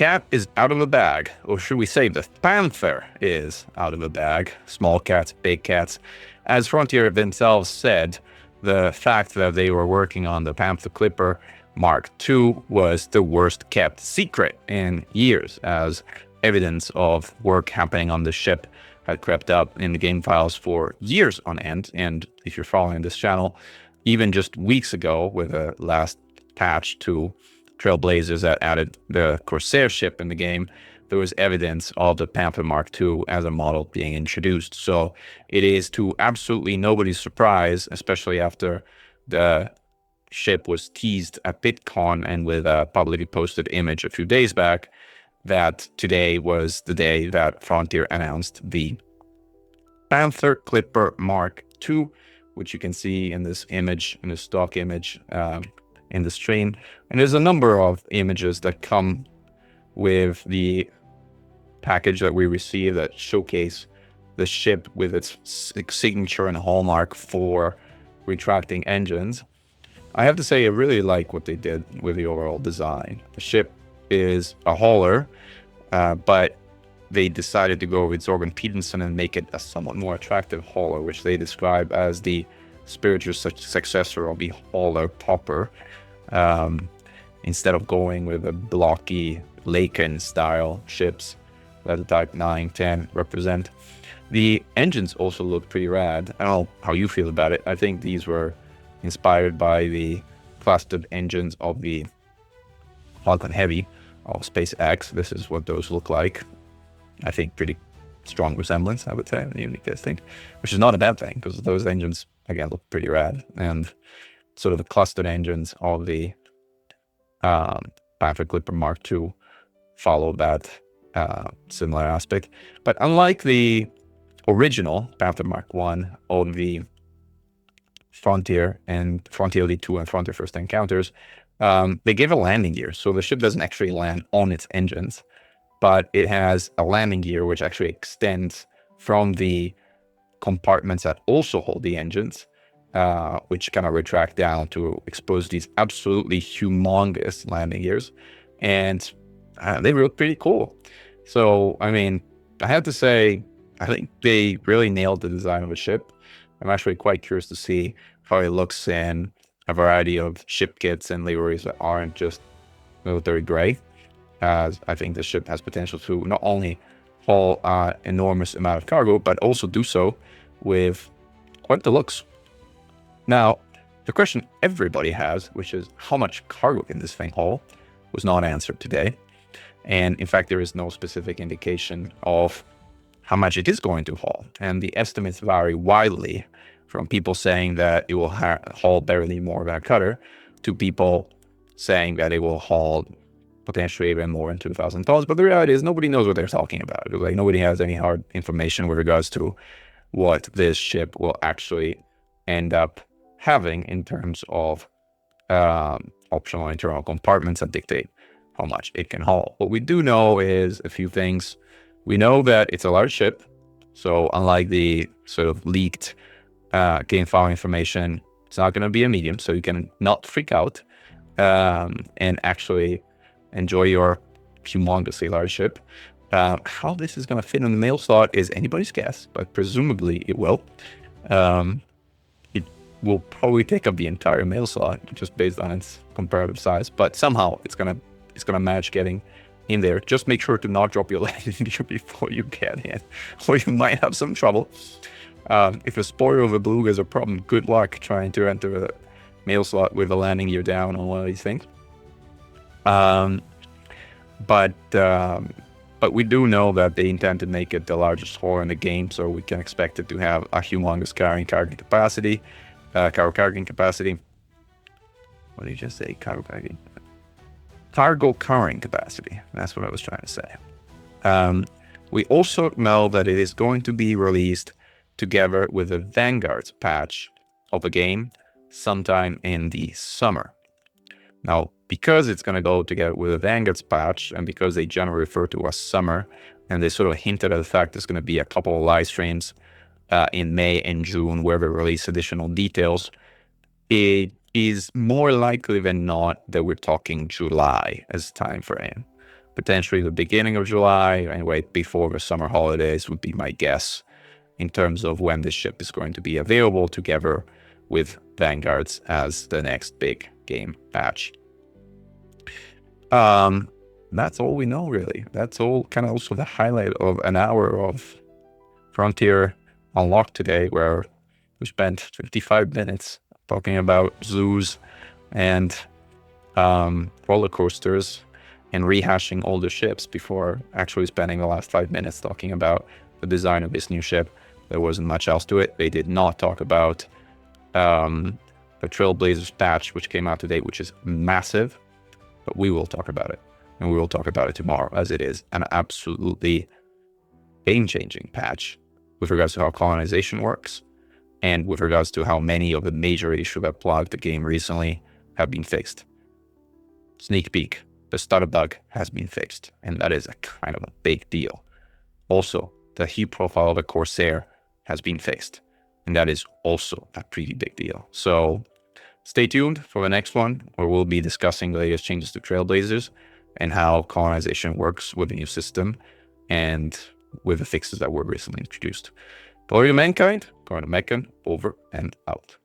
cat is out of the bag, or should we say the Panther is out of the bag. Small cats, big cats. As Frontier themselves said, the fact that they were working on the Panther Clipper Mark II was the worst kept secret in years, as evidence of work happening on the ship had crept up in the game files for years on end. And if you're following this channel, even just weeks ago with the last patch to Trailblazers that added the Corsair ship in the game, there was evidence of the Panther Mark II as a model being introduced. So it is to absolutely nobody's surprise, especially after the ship was teased at BitCon and with a publicly posted image a few days back, that today was the day that Frontier announced the Panther Clipper Mark II, which you can see in this image, in the stock image in the stream. And there's a number of images that come with the package that we received that showcase the ship with its signature and hallmark for retracting engines. I have to say, I really like what they did with the overall design. The ship is a hauler, but they decided to go with Zorgon Peterson and make it a somewhat more attractive hauler, which they describe as the spiritual successor of the hauler popper, instead of going with a blocky Mechan style ships that the Type 9, 10 represent. The engines also look pretty rad. I don't know how you feel about it. I think these were inspired by the clustered engines of the Falcon Heavy of SpaceX. This is what those look like. I think pretty strong resemblance, I would say, in the unique testing, which is not a bad thing because those engines, again, look pretty rad. And sort of the clustered engines of the Panther Clipper Mark II follow that similar aspect. But unlike the original Panther Mark I of the Frontier and Frontier Elite 2 and Frontier First Encounters, they gave a landing gear. So the ship doesn't actually land on its engines, but it has a landing gear which actually extends from the compartments that also hold the engines, which kind of retract down to expose these absolutely humongous landing gears. And they look pretty cool. So, I mean, I have to say, I think they really nailed the design of a ship. I'm actually quite curious to see how it looks in a variety of ship kits and liveries that aren't just military gray, as I think the ship has potential to not only haul an enormous amount of cargo, but also do so with quite the looks. Now, the question everybody has, which is how much cargo can this thing haul, was not answered today. And in fact, there is no specific indication of how much it is going to haul. And the estimates vary widely, from people saying that it will haul barely more than a cutter to people saying that it will haul potentially even more than 2,000 tons. But the reality is nobody knows what they're talking about. Like, nobody has any hard information with regards to what this ship will actually end up having in terms of optional internal compartments that dictate how much it can haul. What we do know is a few things. We know that it's a large ship, so unlike the sort of leaked game file information, it's not going to be a medium, so you can not freak out and actually enjoy your humongously large ship. How this is going to fit in the mail slot is anybody's guess, but presumably it will. It will probably take up the entire mail slot just based on its comparative size, but somehow it's gonna manage getting in there. Just make sure to not drop your landing gear before you get in, or you might have some trouble. If a spoiler of a beluga is a problem, good luck trying to enter a mail slot with a landing gear down on one of these things. But we do know that they intend to make it the largest hauler in the game, so we can expect it to have a humongous carrying capacity. What did you just say? Cargo carrying capacity. That's what I was trying to say. We also know that it is going to be released together with a Vanguards patch of the game sometime in the summer. Now, because it's going to go together with a Vanguards patch, and because they generally refer to as summer, and they sort of hinted at the fact there's going to be a couple of live streams in May and June where they release additional details, it is more likely than not that we're talking July as time frame. potentially the beginning of July, anyway, before the summer holidays would be my guess in terms of when this ship is going to be available together with Vanguards as the next big game patch. That's all we know, really. That's all kind of also the highlight of an hour of Frontier Unlocked today, where we spent 55 minutes talking about zoos and roller coasters and rehashing all the ships before actually spending the last 5 minutes talking about the design of this new ship. There wasn't much else to it. They did not talk about the Trailblazers patch, which came out today, which is massive, but we will talk about it. And we will talk about it tomorrow, as it is an absolutely game-changing patch with regards to how colonization works and with regards to how many of the major issues that plagued the game recently have been fixed. Sneak peek, the stutter bug has been fixed, and that is a kind of a big deal. Also, the heat profile of the Corsair has been fixed, and that is also a pretty big deal. So stay tuned for the next one, where we'll be discussing the latest changes to Trailblazers and how colonization works with the new system and with the fixes that were recently introduced. Glory to mankind, going to Mechan, over and out.